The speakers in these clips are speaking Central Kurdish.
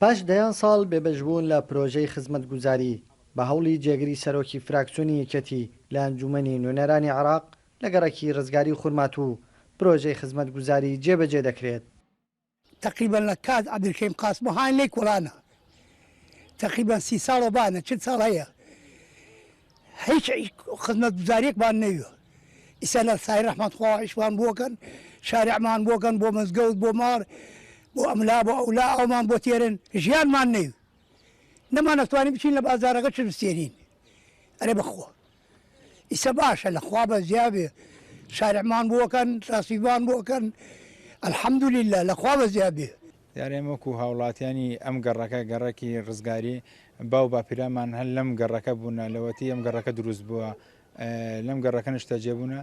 پاش دەیان ساڵ بێبەشبوون لە پرۆژەی خزمەتگوزاری بە هەوڵی جێگری سەرۆکی فراکسیۆنی یەکەتی لە ئەنجومەنی نوێنەرانی عێراق لە گەڕەکی ڕزگاری خورمات و پرۆژەی خزمەتگوزاری جێبەجێ دەکرێت. تقریبا لە کات عەبدولکەریم قاسم هاان لێی کوڵانە تقریبا 30 ساڵە بانە چ ساڵ هەیە هیچ خزمەتگوزاریەکمان نەویە ئیسا لە سای ڕەحمەتخواهیشمان بۆکەن شارعمان بۆکەن بۆ مزگەوت بۆ مار بۆ ئەملا بۆ ئەولا ئەومان بۆ تێرن ژیانمان نەوی نەمان نەتوانین بچین لە بازارەکە چ بستێنین ئەرێ بخۆ ئیسا باشە لەخوا بە زیابێ شارعمان بۆکەن ڕاستیبان بۆکەن الحەمدولله لەخوا بە زیابێ یارێ وەکو هاوڵاتیانی ئەم گەڕەکە گەڕێکی ڕزگاری باو باپیرامان هەر لەم گەڕەکە بوونە لەوەتی ئەم گەڕەکە دروست بووە لەم گەڕەکە نیشتە جێبوونە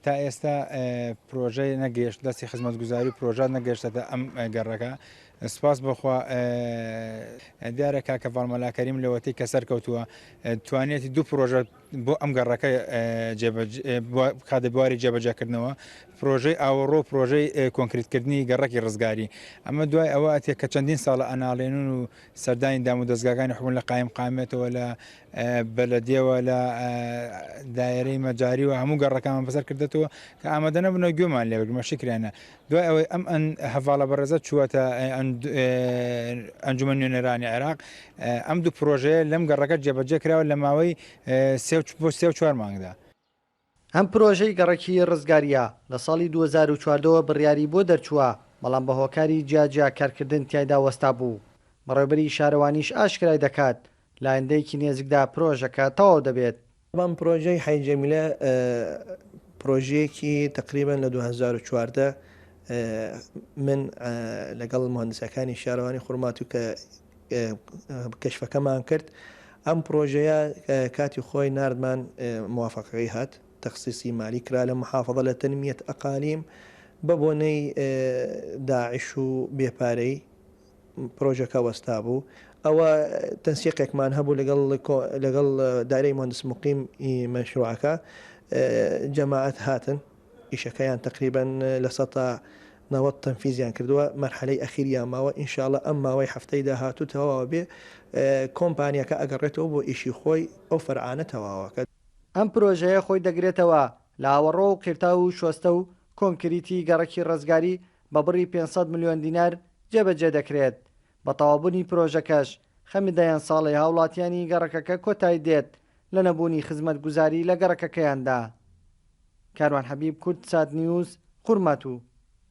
تا ئێستا پرۆژەی نەگەیشت دەستی خزمەتگوزاری پرۆژات نەگەیشتە ئەم گەڕەکە سپاس بخوا دیارە کاکە ڤاڵمەلاکەریم لەوەتی کە سەرکەوتووە توانێتی دوو پرۆژە بۆ ئەم گەڕەکە کادە بواری جێبەجێکردنەوە پرۆژەی ئاوەڕۆ پرۆژەی کۆنکریتکردنی گەڕەکی ڕزگاری ئەمە دوای ئەوە ئەتێ کە چەندین ساڵە ئەناڵێنون و سەردانی دام و دەستگاکانی حکومت لە قایم قامێتەوە لە بەلەدیەوە لە دایرەی مەجاری و هەموو گەڕەکانمان بەسەر کردێتەوە کە ئامادە نەبوونە گوێمان لێبگرمە شکریانە دوای ئەوەی ئەم هەڤاڵە بەڕێزە چووەتە ئەنجومەن نوێنەرانی عێراق ئەم دوو پرۆژەیە لەم گەڕەکە جێبەجێ کراوە لە ماوەی 3 مانگدا. ئەم پرۆژەی گەڕەکی ڕزگاریە لە ساڵی 2014 بڕیاری بۆ دەرچووە بەڵام بە هۆکاری جیاجیا کارکردن تایدا وەستا بوو. بەڕێوەبەری شارەوانیش ئاشکرای دەکات لە ئایندەیەکی نێزیکدا پرۆژەکە تەواو دەبێت. بەم پرۆژەی حەی جەمیلە پرۆژەیەکی تقریبا لە 2014 من لەگەڵ مهندسەکانی شارەوانی خورمات و کە کەشفەکەمان کرد ئەم پرۆژەیە کاتی خۆی ناردمان موافقەکەی هات تەخسیسی مالی کرا لە محافظە لە تەنمیەت ئەقالیم بە بۆنەی داعش و بێپارەی پرۆژەکە وەستا بوو ئەوە تەنسیقێکمان هەبوو لەگەڵ دایرەی مهندس مقیم مەشروعەکە جەماعەت هاتن ئیشەکەیان تقریبا لە 90 تەنفیزیان کردووە مەرحەلەی ئەخیریان ماوە ئینشاءڵڵا ئەم ماوەی هەفتەی داهاتوو تەواوە بێ کۆمپانیەکە ئەگەڕێتەوە بۆ ئیشی خۆی ئەو فەرعانە تەواوەکە. ئەم پرۆژەیە خۆی دەگرێتەوە لە ئاوەڕۆ و کێرتا و شۆستە و کۆنکریتی گەڕەکی ڕزگاری بە بڕی 500 ملیۆن دینار جێبەجێ دەکرێت. بە تەواوبوونی پرۆژەکەش خەمی دەیان ساڵی هاوڵاتیانی گەڕەکەکە کۆتایی دێت لە نەبوونی خزمەتگوزاری لە گەڕەکەکەیاندا. کاروان حەبیب، کورد سات نیوز، خورمات و